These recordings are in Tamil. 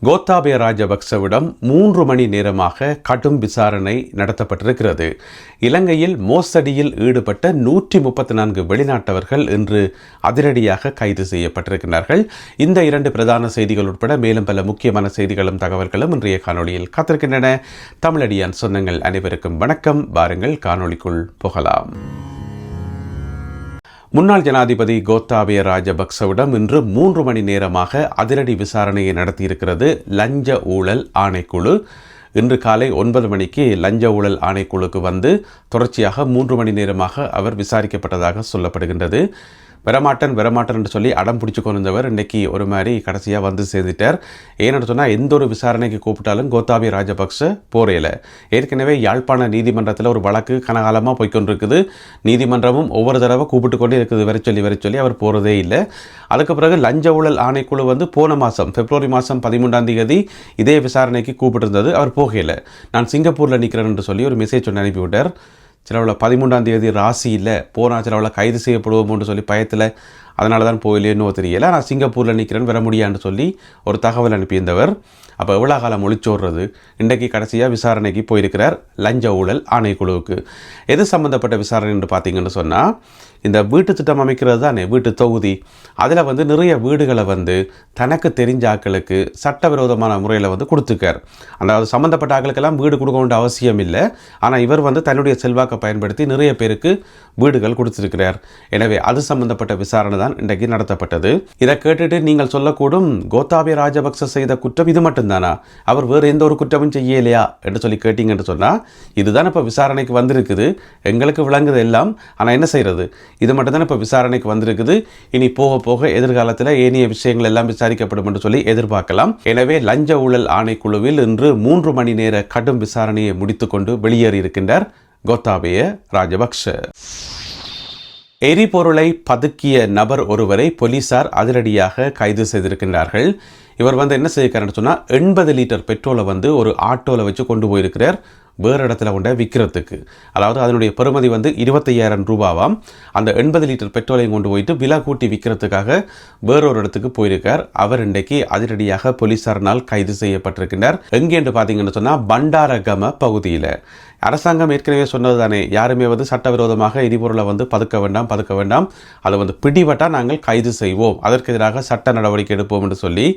கோத்தாபய ராஜபக்சவிடம் 3 மணி நேரமாக கடும் விசாரணை நடத்தப்பட்டிருக்கிறது. இலங்கையில் மோசடியில் ஈடுபட்ட 134 வெளிநாட்டவர்கள் இன்று அதிரடியாக கைது செய்யப்பட்டிருக்கிறார்கள். இந்த 2 பிரதான செய்திகள் உட்பட மேலும் பல முக்கியமான செய்திகளும் தகவல்களும் இன்றைய காணொலியில் காத்திருக்கின்றன. தமிழடியான் சொந்தங்கள் அனைவருக்கும் வணக்கம். வாருங்கள் காணொலிக்குள் போகலாம். முன்னாள் ஜனாதிபதி கோத்தாபய ராஜபக்சவிடம் இன்று 3 மணி நேரமாக அதிரடி விசாரணையை நடத்தியிருக்கிறது லஞ்ச ஊழல் ஆணைக்குழு. இன்று காலை 9 மணிக்கு லஞ்ச ஊழல் ஆணைக்குழுக்கு வந்து தொடர்ச்சியாக 3 மணி நேரமாக அவர் விசாரிக்கப்பட்டதாக சொல்லப்படுகின்றது. வரமாட்டன் என்று சொல்லி அடம் பிடிச்சு கொண்டிருந்தவர் இன்றைக்கி ஒரு மாதிரி கடைசியாக வந்து சேர்ந்துட்டார். ஏன்னு சொன்னால் எந்த ஒரு விசாரணைக்கு கூப்பிட்டாலும் கோத்தாபய ராஜபக்ச போறையில். ஏற்கனவே யாழ்ப்பாண நீதிமன்றத்தில் ஒரு வழக்கு கனகாலமாக போய்கொண்டிருக்குது. நீதிமன்றமும் ஒவ்வொரு தடவை கூப்பிட்டு கொண்டே இருக்குது, வர சொல்லி அவர் போகிறதே இல்லை. அதுக்கு பிறகு லஞ்ச ஊழல் ஆணைக்குழு வந்து போன மாதம் பிப்ரவரி மாதம் 13ஆம் தேதி இதே விசாரணைக்கு கூப்பிட்டிருந்தது. அவர் போகையில் நான் சிங்கப்பூரில் நிற்கிறேன் என்று சொல்லி ஒரு மெசேஜ் ஒன்று அனுப்பிவிட்டார். சிலவில் 13ஆம் தேதி ராசி இல்லை, போனால் சிலவில் கைது செய்யப்படுவோம்னு சொல்லி பயத்தில், அதனால தான் போயிலேன்னு தெரியலை. நான் சிங்கப்பூரில் நிற்கிறேன்னு வர முடியான்னு சொல்லி ஒரு தகவல் அனுப்பியிருந்தவர். அப்போ எவ்வளோ காலம் ஒளிச்சோடுறது? இன்றைக்கு கடைசியாக விசாரணைக்கு போயிருக்கிறார் லஞ்ச ஊழல் ஆணைக்குழுவுக்கு. எது சம்மந்தப்பட்ட விசாரணை என்று பார்த்தீங்கன்னு சொன்னால், இந்த வீட்டு திட்டம் அமைக்கிறது தானே வீட்டு தொகுதி, அதில் வந்து நிறைய வீடுகளை வந்து தனக்கு தெரிஞ்ச ஆட்களுக்கு சட்டவிரோதமான முறையில் வந்து கொடுத்துருக்கார். அதாவது சம்மந்தப்பட்ட ஆட்களுக்கெல்லாம் வீடு கொடுக்க வேண்டிய அவசியம் இல்லை. ஆனால் இவர் வந்து தன்னுடைய செல்வாக்கை பயன்படுத்தி நிறைய பேருக்கு வீடுகள் கொடுத்துருக்கிறார். எனவே அது சம்பந்தப்பட்ட விசாரணை தான் இன்றைக்கு நடத்தப்பட்டது. இதை கேட்டுட்டு நீங்கள் சொல்லக்கூடும், கோத்தாபய ராஜபக்ச செய்த குற்றம் இது மட்டும்தானா, அவர் வேறு எந்த ஒரு குற்றமும் செய்யலையா என்று சொல்லி கேட்டீங்கன்னு சொன்னால், இதுதான் இப்போ விசாரணைக்கு வந்திருக்குது, எங்களுக்கு விளங்குது எல்லாம். ஆனால் என்ன செய்கிறது, இது மட்டும்தான் இப்போ விசாரணைக்கு வந்திருக்குது. இனி போக போக எதிர்காலத்தில் ஏனைய விஷயங்கள் எல்லாம் விசாரிக்கப்படும் என்று சொல்லி எதிர்பார்க்கலாம். எனவே லஞ்ச ஊழல் ஆணைக்குழுவில் இன்று 3 மணி நேர கடும் விசாரணையை முடித்துக்கொண்டு வெளியேறி இருக்கின்றார் கோத்தாபய ராஜபக்ஷ. எரிபொருளை பதுக்கிய நபர் ஒருவரை போலீசார் அதிரடியாக கைது செய்திருக்கின்றார்கள். இவர் வந்து என்ன செய்யறாருன்னு சொன்னால், 80 லிட்டர் பெட்ரோலை வந்து ஒரு ஆட்டோவில் வச்சு கொண்டு போயிருக்கிறார் வேறு இடத்துல கொண்ட விற்கிறதுக்கு. அதாவது அதனுடைய பெறுமதி வந்து 25,000 ரூபாவாம். அந்த 80 லிட்டர் பெட்ரோலையும் கொண்டு போயிட்டு விலை கூட்டி விற்கிறதுக்காக வேறொரு இடத்துக்கு போயிருக்கார். அவர் இன்றைக்கு அதிரடியாக போலீசாரினால் கைது செய்யப்பட்டிருக்கின்றார். எங்கேன்னு பார்த்தீங்கன்னு சொன்னால், பண்டாரகம பகுதியில். அரசாங்கம் ஏற்கனவே சொன்னது தானே, யாருமே வந்து சட்டவிரோதமாக எரிபொருளை வந்து பதுக்க வேண்டாம், அதை வந்து பிடிபட்டால் நாங்கள் கைது செய்வோம், அதற்கு எதிராக சட்ட நடவடிக்கை எடுப்போம் என்று சொல்லி.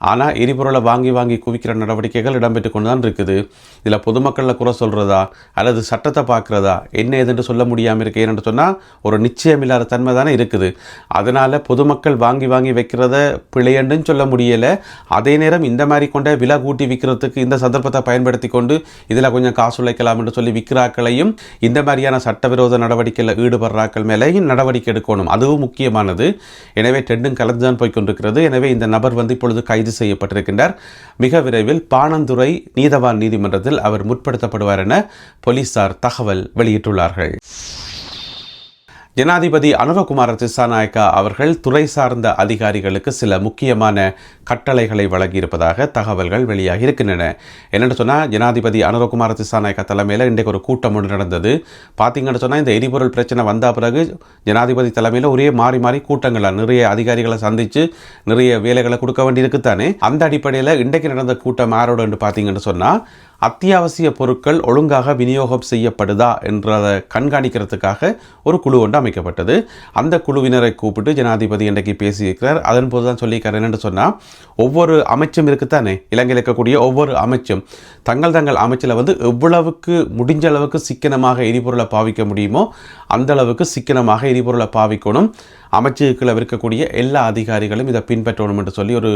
ஆனால் எரிபொருளை வாங்கி குவிக்கிற நடவடிக்கைகள் இடம்பெற்று கொண்டு தான் இருக்குது. இதில் பொதுமக்களில் குறை சொல்கிறதா அல்லது சட்டத்தை பார்க்குறதா என்ன ஏதுன்னு சொல்ல முடியாமல் இருக்கு. ஏன்னு சொன்னால் ஒரு நிச்சயமில்லாத தன்மை தானே இருக்குது. அதனால் பொதுமக்கள் வாங்கி வைக்கிறத பிழையண்டுன்னு சொல்ல முடியலை. அதே நேரம் இந்த மாதிரி கொண்ட விலை கூட்டி விற்கிறதுக்கு இந்த சந்தர்ப்பத்தை பயன்படுத்தி கொண்டு இதில் கொஞ்சம் காசு உழைக்கலாம் என்று சொல்லி விற்கிறாக்களையும் இந்த மாதிரியான சட்டவிரோத நடவடிக்கையில் ஈடுபடுறாக்கள் மேலேயும் நடவடிக்கை எடுக்கணும். அதுவும் முக்கியமானது. எனவே டெண்டும் கலந்து தான் போய்கொண்டிருக்கிறது. எனவே இந்த நபர் வந்து இப்பொழுது கைது செய்யப்பட்டிருக்கின்றார். மிக விரைவில் பாணந்துறை நீதவான் நீதிமன்றத்தில் அவர் முற்படுத்தப்படுவார் என போலீசார் தகவல் வெளியிட்டுள்ளார்கள். ஜனாதிபதி அனுரகுமார திசாநாயக்கா அவர்கள் துறை சார்ந்த அதிகாரிகளுக்கு சில முக்கியமான கட்டளைகளை வழங்கியிருப்பதாக தகவல்கள் வெளியாகி இருக்கின்றன. என்னென்னு சொன்னால், ஜனாதிபதி அனுரகுமார திசாநாயக்கா தலைமையில் இன்றைக்கு ஒரு கூட்டம் ஒன்று நடந்தது. பார்த்தீங்கன்னு சொன்னால், இந்த எரிபொருள் பிரச்சனை வந்த பிறகு ஜனாதிபதி தலைமையில் ஒரே மாறி கூட்டங்களை நிறைய அதிகாரிகளை சந்தித்து நிறைய வேலைகளை கொடுக்க வேண்டியிருக்குத்தானே. அந்த அடிப்படையில் இன்றைக்கு நடந்த கூட்டம் யாரோடு என்று பார்த்தீங்கன்னு சொன்னால், அத்தியாவசிய பொருட்கள் ஒழுங்காக விநியோகம் செய்யப்படுதா என்றதை கண்காணிக்கிறதுக்காக ஒரு குழு ஒன்று அமைக்கப்பட்டது. அந்த குழுவினரை கூப்பிட்டு ஜனாதிபதி இன்றைக்கு பேசியிருக்கிறார். அதன் போது தான் சொல்லியிருக்கார் என்னென்னு சொன்னால், ஒவ்வொரு அமைச்சும் இருக்குத்தானே, இலங்கையில் இருக்கக்கூடிய ஒவ்வொரு அமைச்சும் தங்கள் அமைச்சில் வந்து எவ்வளவுக்கு முடிஞ்ச அளவுக்கு சிக்கனமாக எரிபொருளை பாவிக்க முடியுமோ அந்த அளவுக்கு சிக்கனமாக எரிபொருளை பாவிக்கணும். அமைச்சுக்குள்ள இருக்கக்கூடிய எல்லா அதிகாரிகளும் இதை பின்பற்றணும் என்று சொல்லி ஒரு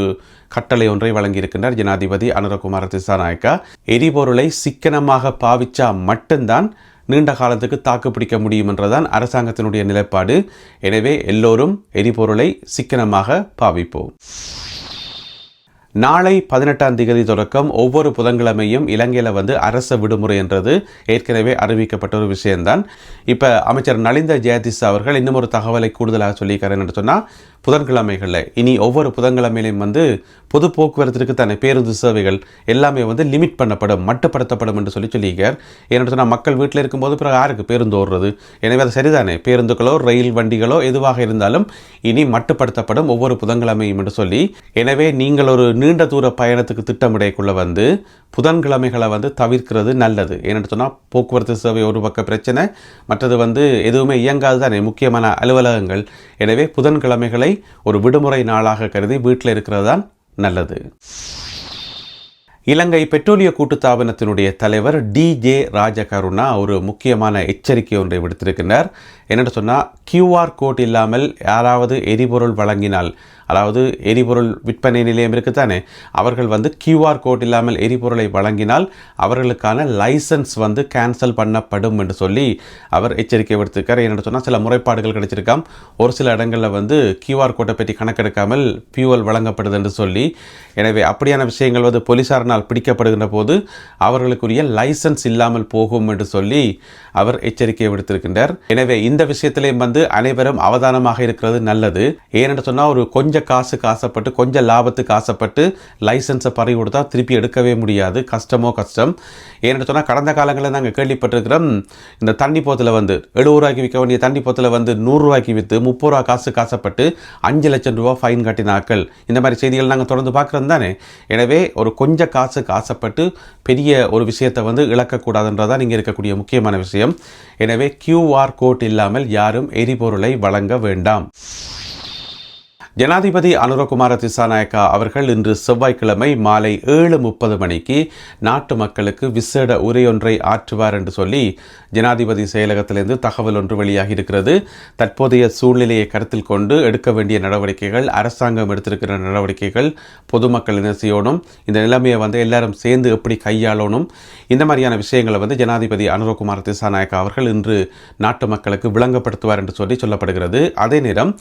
கட்டளை ஒன்றை வழங்கியிருக்கின்றார் ஜனாதிபதி அனுரகுமார திசாநாயக்கா. எரிபொருளை சிக்கனமாக பாவிச்சா மட்டும்தான் நீண்ட காலத்துக்கு தாக்கு பிடிக்க முடியும் என்றதான் அரசாங்கத்தினுடைய நிலைப்பாடு. எனவே எல்லோரும் எரிபொருளை சிக்கனமாக பாவிப்போம். நாளை 18ஆம் தேதி தொடக்கம் ஒவ்வொரு புதன்கிழமையும் இலங்கையில் வந்து அரச விடுமுறை என்றது ஏற்கனவே அறிவிக்கப்பட்ட ஒரு விஷயம்தான். இப்போ அமைச்சர் நலிந்த ஜெயதிஸ் அவர்கள் இன்னும் ஒரு தகவலை கூடுதலாக சொல்லியிருக்காரு என்று சொன்னால், புதன்கிழமைகளில் இனி ஒவ்வொரு புதன்கிழமையிலையும் வந்து பொது போக்குவரத்திற்கு தானே பேருந்து சேவைகள் எல்லாமே வந்து லிமிட் பண்ணப்படும், மட்டுப்படுத்தப்படும் என்று சொல்லியிருக்கார். ஏன்னு சொன்னால் மக்கள் வீட்டில் இருக்கும்போது பிறகு யாருக்கு பேருந்து ஓடுறது? எனவே அது சரிதானே, பேருந்துகளோ ரயில் வண்டிகளோ எதுவாக இருந்தாலும் இனி மட்டுப்படுத்தப்படும் ஒவ்வொரு புதன்கிழமையும் என்று சொல்லி. எனவே நீங்கள் ஒரு நீண்ட தூர பயணத்துக்கு திட்டமிடைக்குள்ள வந்து புதன்கிழமைகளை வந்து தவிர்க்கிறது நல்லது. ஏன்னு சொன்னால் போக்குவரத்து சேவை ஒரு பக்க பிரச்சனை, மற்றது வந்து எதுவுமே இயங்காது தானே முக்கியமான அலுவலகங்கள். எனவே புதன்கிழமைகளை ஒரு விடுமுறை நாளாக கருதி வீட்டில் இருக்கிறது தான் நல்லது. இலங்கை பெட்ரோலிய கூட்டுத்தாபனத்தினுடைய தலைவர் டிஜே ராஜகருணா ஒரு முக்கியமான எச்சரிக்கை ஒன்றை விடுத்திருக்கிறார். என்னென்னு சொன்னால், QR கோட் இல்லாமல் யாராவது எரிபொருள் வழங்கினால், அதாவது எரிபொருள் விற்பனை நிலையம் இருக்குத்தானே, அவர்கள் வந்து QR கோட் இல்லாமல் எரிபொருளை வழங்கினால் அவர்களுக்கான லைசன்ஸ் வந்து கேன்சல் பண்ணப்படும் என்று சொல்லி அவர் எச்சரிக்கை விடுத்திருக்கார். என்னென்னு சொன்னால், சில முறைப்பாடுகள் கிடைச்சிருக்காம். ஒரு சில இடங்களில் வந்து QR கோட்டை பற்றி கணக்கெடுக்காமல் ஃபியூவல் வழங்கப்படுது என்று சொல்லி. எனவே அப்படியான விஷயங்கள் வந்து போலீசாரினால் பிடிக்கப்படுகின்ற போது அவர்களுக்குரிய லைசன்ஸ் இல்லாமல் போகும் என்று சொல்லி அவர் எச்சரிக்கை விடுத்திருக்கின்றார். எனவே இந்த விஷயத்திலேயும் வந்து அனைவரும் அவதானமாக இருக்கிறது நல்லது. ஏனென்று சொன்னால், ஒரு கொஞ்சம் காசுக்கு ஆசைப்பட்டு கொஞ்சம் லாபத்துக்கு ஆசைப்பட்டு லைசன்ஸை பறி கொடுத்தா திருப்பி எடுக்கவே முடியாது. கஷ்டம். ஏனென்று சொன்னால், கடந்த காலங்களில் நாங்கள் கேள்விப்பட்டிருக்கிறோம், இந்த தண்ணி போத்தில் வந்து 70 ரூபாய்க்கு விற்க வேண்டிய தண்ணி போத்தில் வந்து 100 ரூபாய்க்கு விற்று 30 ரூபா காசுக்கு ஆசைப்பட்டு 5 லட்சம் ரூபா ஃபைன் கட்டினாக்கள். இந்த மாதிரி செய்திகள் நாங்கள் தொடர்ந்து பார்க்குறோம் தானே. எனவே ஒரு கொஞ்சம் காசுக்கு ஆசைப்பட்டு பெரிய ஒரு விஷயத்தை வந்து இழக்கக்கூடாதுன்றதான் இங்கே இருக்கக்கூடிய முக்கியமான விஷயம். எனவே QR கோட் இல்லாமல் யாரும் எரிபொருளை வழங்க வேண்டாம். ஜனாதிபதி அனுரகுமார திசாநாயக்கா அவர்கள் இன்று செவ்வாய்க்கிழமை மாலை 7:30 மணிக்கு நாட்டு மக்களுக்கு விசேட உரையொன்றை ஆற்றுவார் என்று சொல்லி ஜனாதிபதி செயலகத்திலிருந்து தகவல் ஒன்று வெளியாகி இருக்கிறது. தற்போதைய சூழ்நிலையை கருத்தில் கொண்டு எடுக்க வேண்டிய நடவடிக்கைகள், அரசாங்கம் எடுத்திருக்கிற நடவடிக்கைகள், பொதுமக்கள் என்ன செய்யணும், இந்த நிலைமையை வந்து எல்லாரும் சேர்ந்து எப்படி கையாளணும், இந்த மாதிரியான விஷயங்களை வந்து ஜனாதிபதி அனுரகுமார திசாநாயக்கா அவர்கள் இன்று நாட்டு மக்களுக்கு விளங்கப்படுத்துவார் என்று சொல்லி சொல்லப்படுகிறது. அதே நேரம்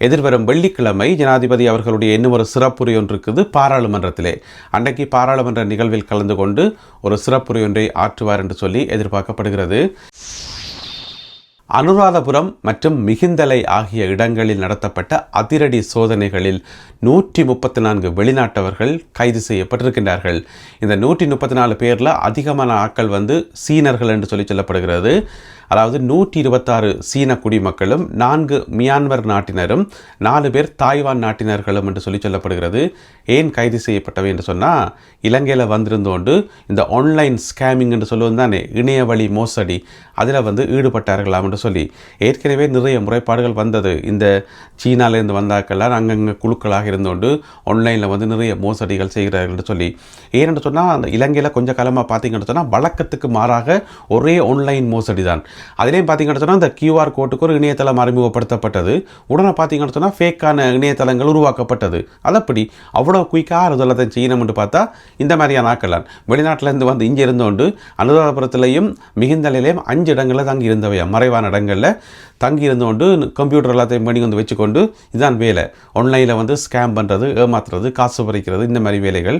எதிர்வரும் வெள்ளிக்கிழமை ஜனாதிபதி அவர்களுடைய இன்னும் ஒரு சிறப்புரை ஒன்று இருக்குது பாராளுமன்றத்திலே. அன்றைக்கு பாராளுமன்ற நிகழ்வில் கலந்து கொண்டு ஒரு சிறப்புரை ஒன்றை ஆற்றுவார் என்று சொல்லி எதிர்பார்க்கப்படுகிறது. அனுராதபுரம் மற்றும் மிகிந்தலை ஆகிய இடங்களில் நடத்தப்பட்ட அதிரடி சோதனைகளில் 134 வெளிநாட்டவர்கள் கைது செய்யப்பட்டிருக்கின்றார்கள். இந்த 134 பேரில் அதிகமான ஆட்கள் வந்து சீனர்கள் என்று சொல்லப்படுகிறது. அதாவது 126 சீன குடிமக்களும் 4 மியான்மர் நாட்டினரும் 4 பேர் தாய்வான் நாட்டினர்களும் என்று சொல்லப்படுகிறது. ஏன் கைது செய்யப்பட்டவை என்று சொன்னால், இலங்கையில் வந்திருந்தோண்டு இந்த ஆன்லைன் ஸ்கேமிங் என்று சொல்லுவது தானே, இணைய வழி மோசடி, அதில் வந்து ஈடுபட்டார்களாம் என்று சொல்லி ஏற்கனவே நிறைய முறைப்பாடுகள் வந்தது. இந்த சீனாவிலேருந்து வந்தாக்கெல்லாம் அங்கங்கே குழுக்களாக இருந்தோண்டு ஆன்லைனில் வந்து நிறைய மோசடிகள் செய்கிறார்கள் என்று சொல்லி. ஏனென்று சொன்னால், அந்த இலங்கையில் கொஞ்சம் காலமாக பார்த்தீங்கன்னு சொன்னால் வழக்கத்துக்கு மாறாக ஒரே ஆன்லைன் மோசடி தான். அதிலேயும் பார்த்தீங்கன்னு சொன்னால், இந்த QR கோட்டுக்கு ஒரு இணையதளம் அறிமுகப்படுத்தப்பட்டது. உடனே பார்த்தீங்கன்னு சொன்னால் ஃபேக்கான இணையதளங்கள் உருவாக்கப்பட்டது. அதப்படி அவ்வளோ குயிக்காக ஆறுதலத்தை செய்யணும் என்று பார்த்தா இந்த மாதிரியான ஆக்கலாம் வெளிநாட்டிலேருந்து வந்து இங்கே இருந்தோண்டு அனுராதபுரத்திலையும் மிகுந்தலையிலையும் 5 இடங்களில் தங்கி இருந்தவையா, மறைவான இடங்களில் தங்கி இருந்தோண்டு கம்ப்யூட்டர் எல்லாத்தையும் பண்ணி வந்து வச்சுக்கொண்டு இதுதான் வேலை. ஆன்லைனில் வந்து ஸ்கேம் பண்ணுறது, ஏமாத்துறது, காசு பறிக்கிறது, இந்த மாதிரி வேலைகள்.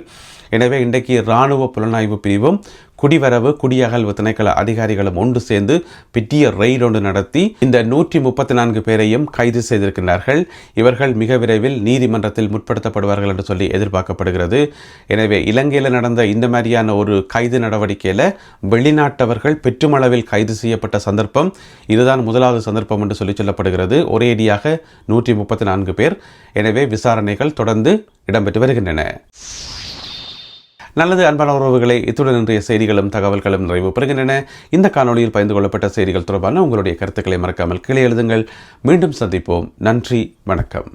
எனவே இன்றைக்கு இராணுவ புலனாய்வு பிரிவும் குடிவரவு குடியகல்வு திணைக்கள அதிகாரிகளும் ஒன்று சேர்ந்து பெரிய ரெய்டு ஒன்று நடத்தி இந்த 134 பேரையும் கைது செய்திருக்கிறார்கள். இவர்கள் மிக விரைவில் நீதிமன்றத்தில் முற்படுத்தப்படுவார்கள் என்று சொல்லி எதிர்பார்க்கப்படுகிறது. எனவே இலங்கையில் நடந்த இந்த மாதிரியான ஒரு கைது நடவடிக்கையில் வெளிநாட்டவர்கள் பெற்றுமளவில் கைது செய்யப்பட்ட சந்தர்ப்பம் இதுதான் முதலாவது சந்தர்ப்பம் என்று சொல்லப்படுகிறது. ஒரேடியாக 134 பேர். எனவே விசாரணைகள் தொடர்ந்து இடம்பெற்று வருகின்றன. நல்லது அன்பான உறவுகளை, இத்துடன் இன்றைய செய்திகளும் தகவல்களும் நிறைவு பெறுகின்றன. இந்த காணொலியில் பகிர்ந்து கொள்ளப்பட்ட செய்திகள் தொடர்பான உங்களுடைய கருத்துக்களை மறக்காமல் கீழே எழுதுங்கள். மீண்டும் சந்திப்போம். நன்றி, வணக்கம்.